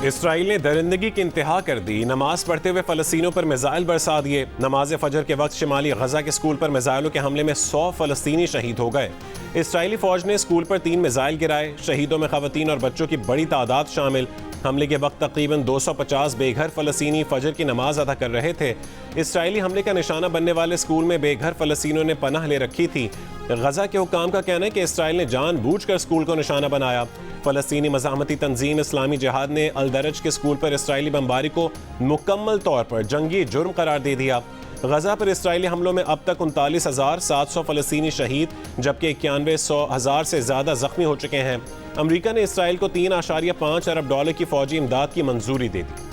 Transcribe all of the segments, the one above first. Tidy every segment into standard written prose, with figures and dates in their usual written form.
Israel ने दरिंदगी की इंतहा कर दी। नमाज पढ़ते हुए फ़लस्तीनियों पर मिसाइल बरसा दिए। नमाज फजर के वक्त शिमाली गजा के स्कूल पर मिसाइलों के हमले में 100 फ़लस्तीनी शहीद हो गए। इसराइली फ़ौज ने स्कूल पर 3 मिसाइल गिराए। शहीदों में ख़वातीन और बच्चों की बड़ी तादाद शामिल। हमले के वक्त तकरीबन 250 बेघर फ़लस्तीनी फजर की नमाज अदा कर रहे थे। इसराइली हमले का निशाना बनने वाले स्कूल में बेघर फ़लस्तीनियों ने पनाह ले रखी थी। गजा के हुक्काम का कहना है कि इसराइल ने जानबूझकर स्कूल को निशाना बनाया। फ़लस्तीनी मज़ाहमती तंजीम इस्लामी जिहाद ने अल दरज के स्कूल पर इसराइली बमबारी को मुकम्मल तौर पर जंगी जुर्म करार दे दिया। गजा पर इसराइली हमलों में अब तक 39,700 फ़लस्तीनी शहीद जबकि 91,100 से ज़्यादा ज़ख्मी हो चुके हैं। अमरीका ने इसराइल को $3.5 अरब की फ़ौजी इमदाद की मंजूरी दे दी।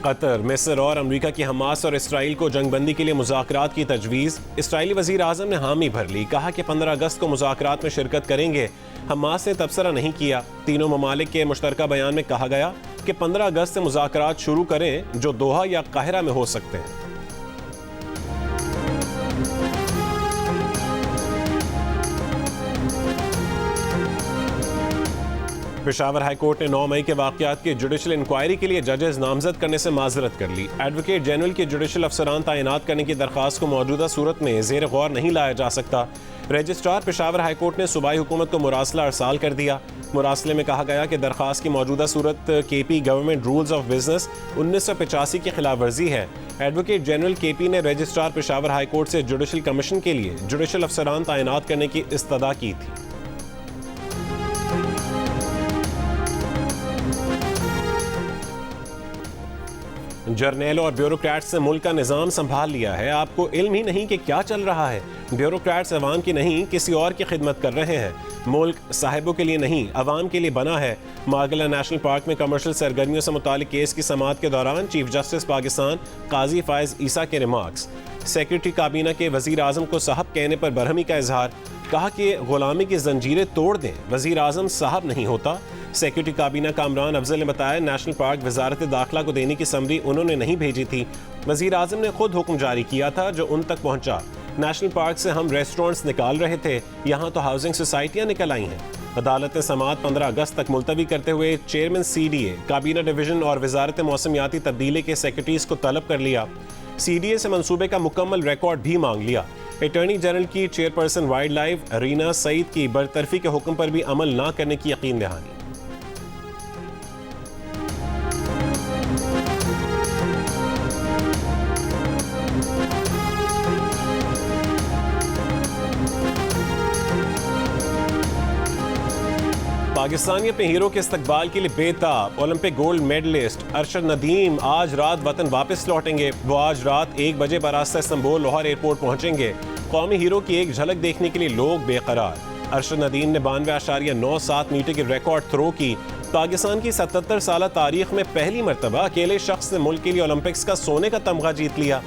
कतर, मिस्र और अमरीका की हमास और इसराइल को जंगबंदी के लिए मुज़ाकरात की तजवीज़। इसराइली वज़ीर आज़म ने हामी भर ली। कहा कि 15 अगस्त को मुज़ाकरात में शिरकत करेंगे। हमास ने तबसरा नहीं किया। तीनों ममालिक के मुश्तरका बयान में कहा गया कि 15 अगस्त से मुज़ाकरात शुरू करें जो दोहा या काहिरा में हो सकते हैं। पेशावर हाई कोर्ट ने 9 मई के वाक़यात की जुडिशल इंक्वायरी के लिए जजेस नामजद करने से माजरत कर ली। एडवोकेट जनरल के जुडिशल अफसरान तैनात करने की दरख्वास्त को मौजूदा सूरत में ज़ेर गौर नहीं लाया जा सकता। रजिस्ट्रार पेशावर हाई कोर्ट ने सूबाई हुकूमत को मुरासला अरसाल कर दिया। मुरासले में कहा गया कि दरख्वास्त की मौजूदा सूरत KP government rules of business 1985 की खिलाफ वर्जी है। एडवोकेट जनरल केपी ने रजिस्ट्रार पेशावर हाई कोर्ट से जुडिशल कमीशन के लिए जुडिशल अफसरान तैनात करने की इस्तदा की थी। जर्नैलों और ब्यूरोक्रेट्स ने मुल्क का निज़ाम संभाल लिया है। आपको इल्म ही नहीं कि क्या चल रहा है। ब्यूरोक्रेट्स अवाम की नहीं किसी और की खिदमत कर रहे हैं। मुल्क साहिबों के लिए नहीं अवाम के लिए बना है। मागला नेशनल पार्क में कमर्शियल सरगर्मियों से मुतालिक केस की समाअत के दौरान चीफ जस्टिस पाकिस्तान काजी फायज ईसा के रिमार्क्स। सेक्रेटरी काबीना के वज़ीर आज़म को साहब कहने पर बरहमी का इजहार। कहा कि गुलामी की जंजीरें तोड़ दें, वज़ीर आज़म साहब नहीं होता। सेक्रेटरी काबीना कामरान अफजल ने बताया नेशनल पार्क वजारत दाखिला को देने की समरी उन्होंने नहीं भेजी थी। वज़ीर आज़म ने खुद हुक्म जारी किया था जो उन तक पहुंचा। नेशनल पार्क से हम रेस्टोरेंट्स निकाल रहे थे, यहाँ तो हाउसिंग सोसाइटियाँ निकल आई हैं। अदालत ने समाअत 15 अगस्त तक मुलतवी करते हुए चेयरमैन CDA, काबीना डिवीजन और वजारत मौसमियाती तब्दीली के सेक्रेटरीज को तलब कर लिया। CDA से मंसूबे का मुकम्मल रिकॉर्ड भी मांग लिया। अटॉर्नी जनरल की chairperson wildlife Reena Saeed की बरतरफी के हुक्म पर भी अमल न करने की यकीन दहानी। पाकिस्तानी अपने हीरो के इस्तकबाल के लिए बेताब। Olympic gold medalist Arshad Nadeem आज रात वतन वापस लौटेंगे। वो आज रात 1 बजे बरास्ता इस्तांबुल लाहौर एयरपोर्ट पहुंचेंगे। कौमी हीरो की एक झलक देखने के लिए लोग बेकरार। अरशद नदीम ने 92.97 मीटर की रिकॉर्ड थ्रो की। पाकिस्तान की 77 साल तारीख में पहली मरतबा अकेले शख्स ने मुल्क के लिए ओलंपिक्स का सोने का तमगा जीत लिया।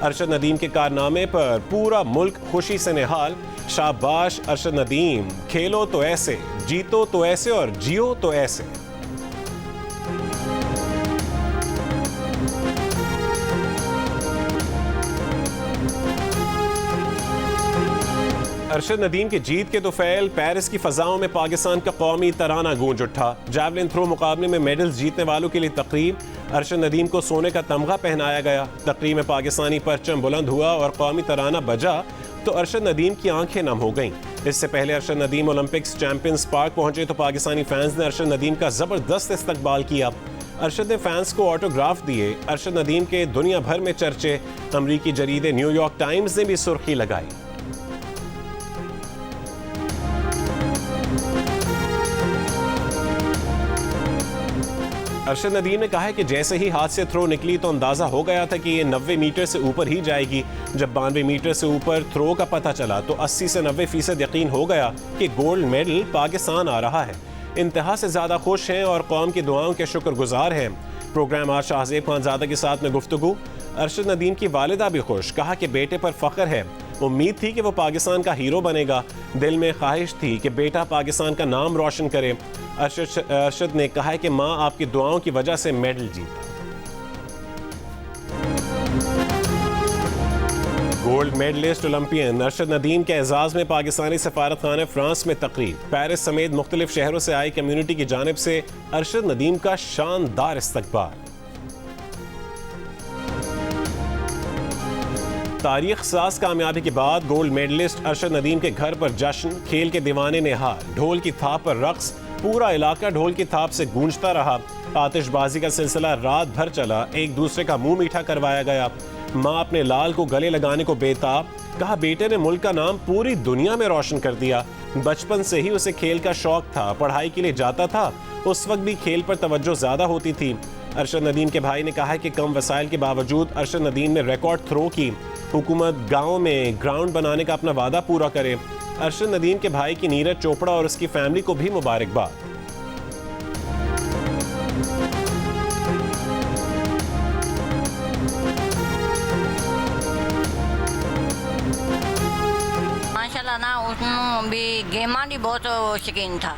अरशद नदीम के कारनामे पर पूरा मुल्क खुशी से निहाल। शाबाश अरशद नदीम, खेलो तो ऐसे, जीतो तो ऐसे और जियो तो ऐसे। अरशद नदीम की जीत के तोफैल पेरिस की फजाओं में पाकिस्तान का कौमी तराना गूंज उठा। जैवलिन थ्रो मुकाबले में मेडल्स जीतने वालों के लिए तकरीब। अरशद नदीम को सोने का तमगा पहनाया गया। तकरीब में पाकिस्तानी परचम बुलंद हुआ और कौमी तराना बजा तो अरशद नदीम की आंखें नम हो गईं। इससे पहले Arshad Nadeem Olympics champions park पहुंचे तो पाकिस्तानी फैंस ने अरशद नदीम का जबरदस्त इस्तकबाल किया। अरशद ने फैंस को ऑटोग्राफ दिए। अरशद नदीम के दुनिया भर में चर्चे। अमरीकी जरीदे न्यूयॉर्क टाइम्स ने भी सुर्खी लगाई। अरशद नदीम ने कहा है कि जैसे ही हाथ से थ्रो निकली तो अंदाज़ा हो गया था कि ये 90 मीटर से ऊपर ही जाएगी। जब 92 मीटर से ऊपर थ्रो का पता चला तो 80 से 90% यकीन हो गया कि गोल्ड मेडल पाकिस्तान आ रहा है। इंतहा से ज़्यादा खुश हैं और कौम की दुआओं के शुक्रगुजार हैं। प्रोग्राम आज शाहजेब खानजादा के साथ में गुफ्तगू। अरशद नदीम की वालिदा भी खुश। कहा कि बेटे पर फ़ख्र है। उम्मीद थी कि वो पाकिस्तान का हीरो बनेगा, दिल में ख्वाहिश थी कि बेटा पाकिस्तान का नाम रोशन करे। अरशद ने कहा है कि माँ आपकी दुआओं की वजह से मेडल जीता। Gold medalist Olympian Arshad Nadeem के एजाज में पाकिस्तानी सफारत खाना फ्रांस में तकरीब। पेरिस समेत मुख्तलिफ शहरों से आई कम्युनिटी की जानिब से अरशद नदीम का शानदार इस्तकबाल। तारीख साज कामयाबी के बाद गोल्ड मेडलिस्ट अरशद नदीम के घर पर जश्न, खेल के दीवाने ने हार, ढोल की थाप पर रक्स, पूरा इलाका ढोल की थाप से गूंजता रहा। आतिशबाजी का सिलसिला रात भर चला, एक दूसरे का मुंह मीठा करवाया गया। माँ अपने लाल को गले लगाने को बेताब, कहा बेटे ने मुल्क का नाम पूरी दुनिया में रोशन कर दिया। बचपन से ही उसे खेल का शौक था, पढ़ाई के लिए जाता था, उस वक्त भी खेल पर तवज्जो ज्यादा होती थी। अरशद नदीम के भाई ने कहा है कि कम वसाइल के बावजूद अरशद नदीम ने रिकॉर्ड थ्रो की। हुकूमत गाँव में ग्राउंड बनाने का अपना वादा पूरा करे। अरशद नदीम के भाई की नीरज चोपड़ा और उसकी फैमिली को भी मुबारकबाद। माशाल्लाह ना उसमें भी गेमां भी बहुत शौकीन था,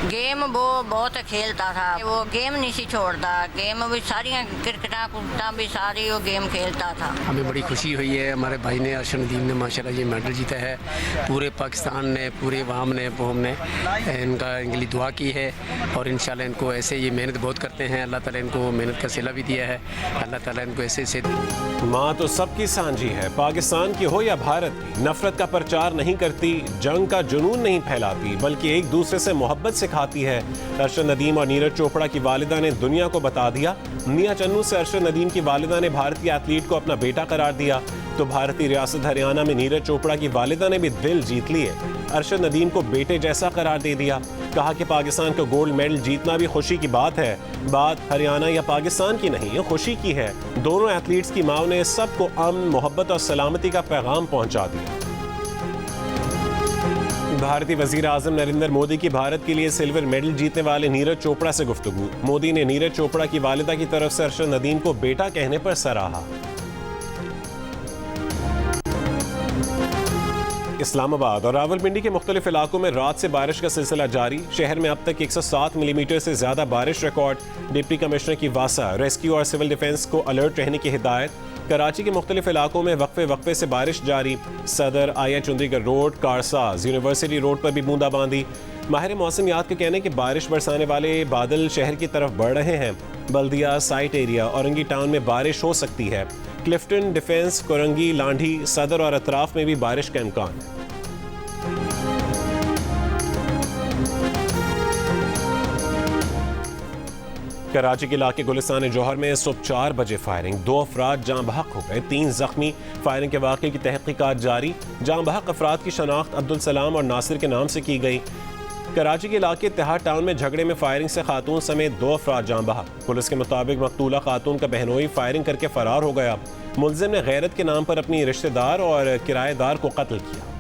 गेम वो बहुत खेलता था, वो गेम नहीं सी छोड़ता, गेम भी सारी क्रिकेटा कुर्टा भी सारी वो गेम खेलता था। हमें बड़ी खुशी हुई है, हमारे भाई ने अरशद नदीम ने माशाल्लाह ये मेडल जीता है। पूरे पाकिस्तान ने, पूरे अवाम ने, हमने इनके लिए दुआ की है और इंशाल्लाह इनको ऐसे ये मेहनत बहुत करते हैं, अल्लाह ताला इनको मेहनत का सिला भी दिया है, अल्लाह ताला इनको ऐसे माँ तो सबकी सांझी है, पाकिस्तान की हो या भारत की, नफरत का प्रचार नहीं करती, जंग का जुनून नहीं फैलाती, बल्कि एक दूसरे से मोहब्बत सिखाती है। अरशद नदीम और नीरज चोपड़ा की वालिदा ने दुनिया को बता दिया। मियां चन्नू से अरशद नदीम की वालिदा ने भारतीय एथलीट को अपना बेटा करार दिया, तो भारतीय रियासत हरियाणा में नीरज चोपड़ा की वालिदा ने भी दिल जीत लिए, अरशद नदीम को बेटे जैसा करार दे दिया। कहा कि पाकिस्तान को गोल्ड मेडल जीतना भी खुशी की बात है, बात हरियाणा या पाकिस्तान की नहीं, खुशी की है। दोनों एथलीट्स की माओ ने सबको अमन, मोहब्बत और सलामती का पैगाम पहुंचा दिया। भारतीय वजीर आजम नरेंद्र मोदी की भारत के लिए सिल्वर मेडल जीतने वाले नीरज चोपड़ा से गुफ्तगू। मोदी ने नीरज चोपड़ा की वालिदा की तरफ से अरशद नदीम को बेटा कहने पर सराहा। इस्लामाबाद और रावलपिंडी के मुख्तलिफ इलाकों में रात से बारिश का सिलसिला जारी। शहर में अब तक 107 मिलीमीटर से ज्यादा बारिश रिकॉर्ड। डिप्टी कमिश्नर की वासा, रेस्क्यू और सिविल डिफेंस को अलर्ट रहने की हिदायत। कराची के मुख्तलिफ इलाकों में वक्फे से बारिश जारी। सदर, आया Chundrigarh road, Karsaz, university road पर भी बूंदाबांदी। माहिर मौसमियात के कहने कि बारिश बरसाने वाले बादल शहर की तरफ बढ़ रहे हैं। बल्दिया, साइट एरिया, औरंगी टाउन में बारिश हो सकती है। क्लिफ्टन, डिफेंस, कोरंगी, लांढी, सदर और अतराफ में भी बारिश का इम्कान है। कराची के इलाके गुलिस्तान जौहर में सुबह 4 बजे फायरिंग, 2 अफराद जाँ बहक हो गए, 3 जख्मी। फायरिंग के वाक़े की तहकीकात जारी। जाँ बहक अफराद की शनाख्त अब्दुल सलाम और नासिर के नाम से की गई। कराची के इलाके तिहाड़ टाउन में झगड़े में फायरिंग से खातून समेत 2 अफराद जाँ बहक। पुलिस के मुताबिक मकतूला खातून का बहनोई फायरिंग करके फरार हो गया। मुलजिम ने गैरत के नाम पर अपनी रिश्तेदार और किराएदार को कत्ल किया।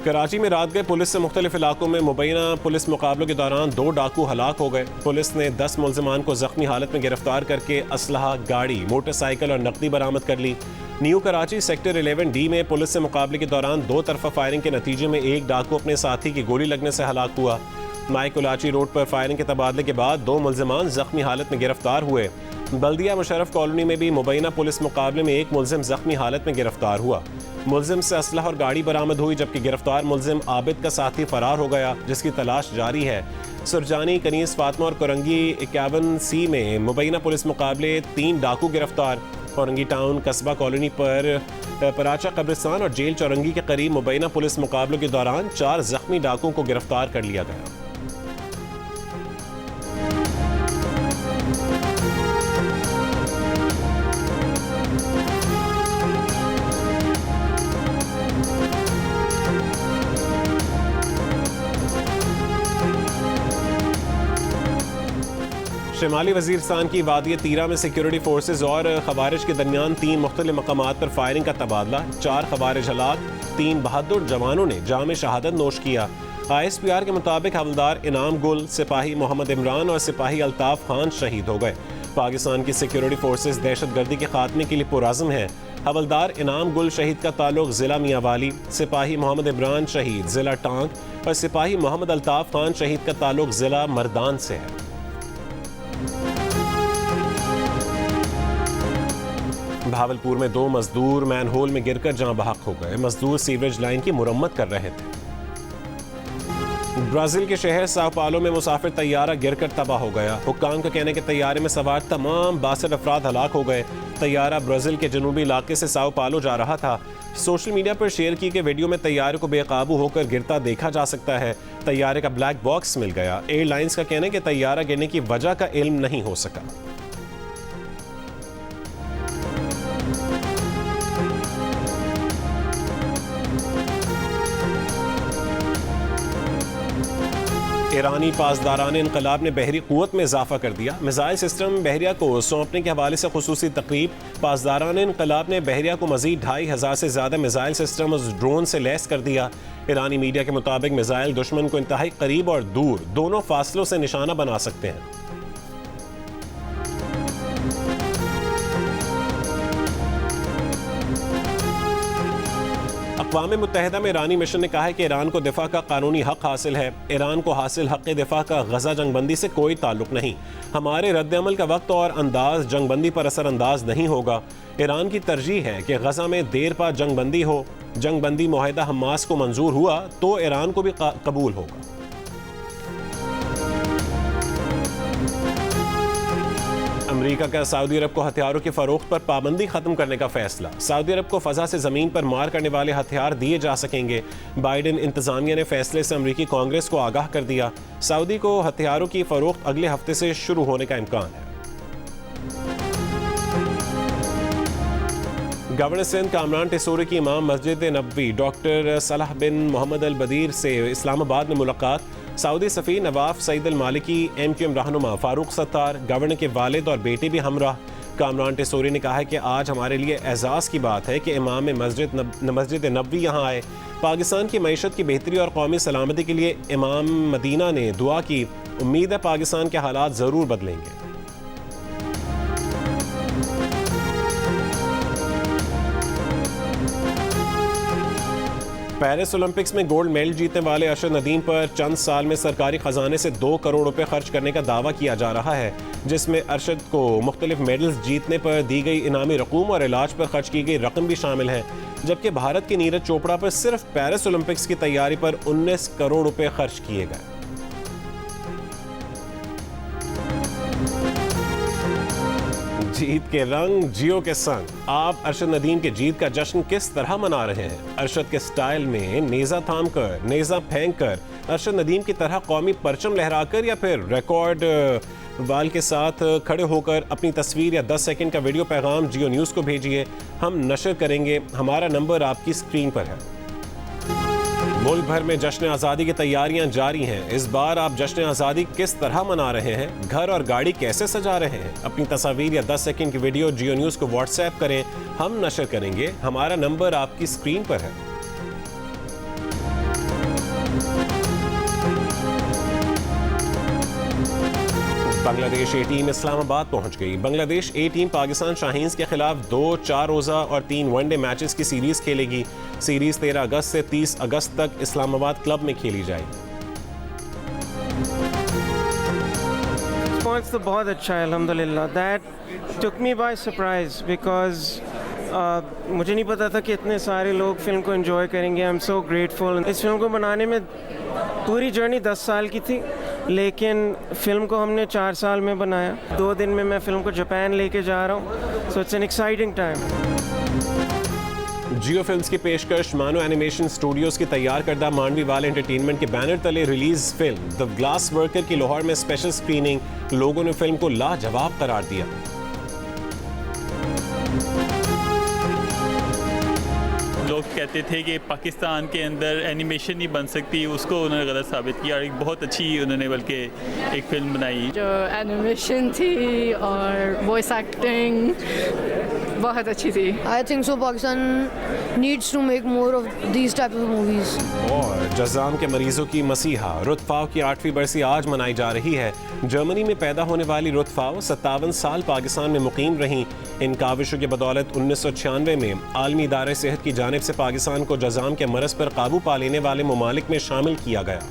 कराची में रात गए पुलिस से मुख्तलिफ इलाकों में मुबैना पुलिस मुकाबलों के दौरान 2 डाकू हलाक हो गए। पुलिस ने 10 मुलजमान को जख्मी हालत में गिरफ्तार करके असलहा, गाड़ी, मोटरसाइकिल और नकदी बरामद कर ली। न्यू कराची सेक्टर 11D में पुलिस से मुकाबले के दौरान 2 तरफा फायरिंग के नतीजे में एक डाकू अपने साथी की गोली लगने से हलाक हुआ। माइकुलाची रोड पर फायरिंग के तबादले के बाद 2 मुलजमान जख्मी हालत में गिरफ्तार हुए। बल्दिया मुशर्रफ कॉलोनी में भी मुबैना पुलिस मुकाबले में एक मुलजिम जख्मी हालत में गिरफ्तार हुआ। मुलजिम से असलहा और गाड़ी बरामद हुई, जबकि गिरफ्तार मुलजिम आबिद का साथी फरार हो गया, जिसकी तलाश जारी है। सुरजानी, कनीस, फातमा और कोरंगी 51C में मुबैना पुलिस मुकाबले 3 डाकू गिरफ्तार। औरंगी टाउन, कस्बा कॉलोनी पर पराचा कब्रिस्तान और जेल चौरंगी के करीब मुबैना पुलिस मुकाबलों के दौरान 4 जख्मी डाकुओं को गिरफ्तार कर लिया गया। शिमाली वजीरिस्तान की वादी तीरा में सिक्योरिटी फोर्सेज और खवारिज के दरमियान 3 मुख्तलिफ मकामात पर फायरिंग का तबादला। 4 खवारिज हलाक, 3 बहादुर जवानों ने जाम शहादत नोश किया। ISPR के मुताबिक हवलदार इनाम गुल, सिपाही मोहम्मद इमरान और सिपाही अल्ताफ खान शहीद हो गए। पाकिस्तान की सिक्योरिटी फोर्सेस दहशतगर्दी के खात्मे के लिए पुरअज़्म हैं। हवलदार इनाम गुल शहीद का ताल्लुक ज़िला मियांवाली, सिपाही मोहम्मद इमरान शहीद ज़िला टांग और सिपाही मोहम्मद अल्ताफ खान शहीद का ताल्लुक ज़िला मर्दान से है। भावलपुर में 2 मजदूर मैनहोल में गिरकर जान बहक हो गए। मजदूर सीवरेज लाइन की मुरम्मत कर रहे थे। ब्राज़ील के शहर साओ पालो में मुसाफिर तैयारा गिरकर तबाह हो गया। हुक्काम का कहना है कि तैयारे में सवार तमाम 62 अफराद हलाक हो गए। तैयारा ब्राज़ील के जनूबी इलाके से साओ पालो जा रहा था। सोशल मीडिया पर शेयर की गई वीडियो में तैयारे को बेकाबू होकर गिरता देखा जा सकता है। तैयारे का ब्लैक बॉक्स मिल गया। एयरलाइंस का कहना है कि तैयारा गिरने की वजह का इल्म नहीं हो सका। ईरानी पासदारान इनकलाब ने बहरी क़ुव्वत में इजाफा कर दिया। मिसाइल सिस्टम बहरिया को सौंपने के हवाले से खुसूसी तकरीब। पासदारान इनकलाब ने बहरिया को मजीद 2500 से ज़्यादा मिसाइल सिस्टम उस ड्रोन से लैस कर दिया। ईरानी मीडिया के मुताबिक मिसाइल दुश्मन को इंतहाई करीब और दूर दोनों फासलों से निशाना बना सकते हैं। अक़वाम मुत्तहिदा में ईरानी मिशन ने कहा है कि ईरान को दिफा का कानूनी हक हासिल है। ईरान को हासिल हक़ दिफा का गज़ा जंगबंदी से कोई ताल्लुक नहीं। हमारे रद्द-ए-अमल का वक्त और अंदाज जंगबंदी पर असरअंदाज नहीं होगा। ईरान की तरजीह है कि गज़ा में देर पा जंगबंदी हो। जंगबंदी मुआहिदा हमास को मंजूर हुआ तो ईरान को भी कबूल होगा। अमेरिका का सऊदी अरब को हथियारों की फरोख्त पर पाबंदी खत्म करने का फैसला। सऊदी अरब को फजा से ज़मीन पर मार करने वाले हथियार दिए जा सकेंगे। बाइडेन इंतजामिया ने फैसले से अमेरिकी कांग्रेस को आगाह कर दिया। सऊदी को हथियारों की फरोख्त अगले हफ्ते से शुरू होने का इम्कान है। गवर्नर सिंध कामरान टिसोरी की इमाम मस्जिद नबवी डॉक्टर सलाह बिन मोहम्मद अल बदीर से इस्लामाबाद में मुलाकात। सऊदी सफ़ीर नवाफ सईद अल मालिकी, MQM रहनुमा फारूक सत्तार, गवर्नर के वालिद और बेटे भी हमराह। कामरान टिसोरी ने कहा है कि आज हमारे लिए एजाज़ की बात है कि इमाम मस्जिद नबवी यहाँ आए। पाकिस्तान की मईशत की बेहतरी और कौमी सलामती के लिए इमाम मदीना ने दुआ की। उम्मीद है पाकिस्तान के हालात ज़रूर बदलेंगे। पेरिस ओलंपिक्स में गोल्ड मेडल जीतने वाले अरशद नदीम पर चंद साल में सरकारी खजाने से 2 करोड़ रुपए खर्च करने का दावा किया जा रहा है, जिसमें अरशद को मुख्तलिफ मेडल्स जीतने पर दी गई इनामी रकूम और इलाज पर खर्च की गई रकम भी शामिल है। जबकि भारत की नीरज चोपड़ा पर सिर्फ पेरिस ओलंपिक्स की तैयारी पर 19 करोड़ रुपए खर्च किए गए। जीत के रंग जियो के संग। आप अरशद नदीम के जीत का जश्न किस तरह मना रहे हैं? अरशद के स्टाइल में नेज़ा थाम कर, नेज़ा फेंक कर, अरशद नदीम की तरह कौमी परचम लहराकर, या फिर रिकॉर्ड वाल के साथ खड़े होकर अपनी तस्वीर या 10 सेकंड का वीडियो पैगाम जियो न्यूज़ को भेजिए। हम नशर करेंगे। हमारा नंबर आपकी स्क्रीन पर है। मुल्क भर में जश्न आज़ादी की तैयारियां जारी हैं। इस बार आप जश्न आज़ादी किस तरह मना रहे हैं? घर और गाड़ी कैसे सजा रहे हैं? अपनी तस्वीर या 10 सेकंड की वीडियो जियो न्यूज़ को व्हाट्सएप करें। हम नशर करेंगे। हमारा नंबर आपकी स्क्रीन पर है। बांग्लादेश ए टीम इस्लामाबाद पहुंच गई। बांग्लादेश ए टीम पाकिस्तान शाहीन्स के खिलाफ 2 4 रोज़ा और 3 वनडे मैचेस की सीरीज खेलेगी। सीरीज 13 अगस्त से 30 अगस्त तक इस्लामाबाद क्लब में खेली जाएगी। रिस्पॉन्स तो बहुत अच्छा है, अल्हम्दुलिल्लाह। That took me by surprise because मुझे नहीं पता था कि इतने सारे लोग फिल्म को एंजॉय करेंगे। I am so grateful. इस फिल्म को बनाने में पूरी जर्नी 10 साल की थी, लेकिन फिल्म को हमने 4 साल में बनाया। 2 दिन में मैं फिल्म को जापान लेके जा रहा हूँ। So it's an exciting time. Jio films की पेशकश मानो एनिमेशन स्टूडियोज की तैयार करदा मांडवी वाल एंटरटेनमेंट के बैनर तले release film the glass worker की लाहौर में स्पेशल स्क्रीनिंग। लोगों ने फिल्म को लाजवाब करार दिया। लोग कहते थे कि पाकिस्तान के अंदर एनिमेशन नहीं बन सकती, उसको उन्होंने गलत साबित किया और एक बहुत अच्छी उन्होंने बल्कि एक फिल्म बनाई। जो एनिमेशन थी और वॉइस एक्टिंग बहुत अच्छी थी। I think so Pakistan needs to make more of these type of movies. और जज़ाम के मरीजों की मसीहा रुत फाव की 8वीं बरसी आज मनाई जा रही है। जर्मनी में पैदा होने वाली रुत फाव 57 साल पाकिस्तान में मुकीम रहीं। इन काविशों की बदौलत 1996 में आलमी इदारे सेहत की जानिब से पाकिस्तान को जज़ाम के मरज़ पर काबू पा लेने वाले ममालिक में शामिल किया गया।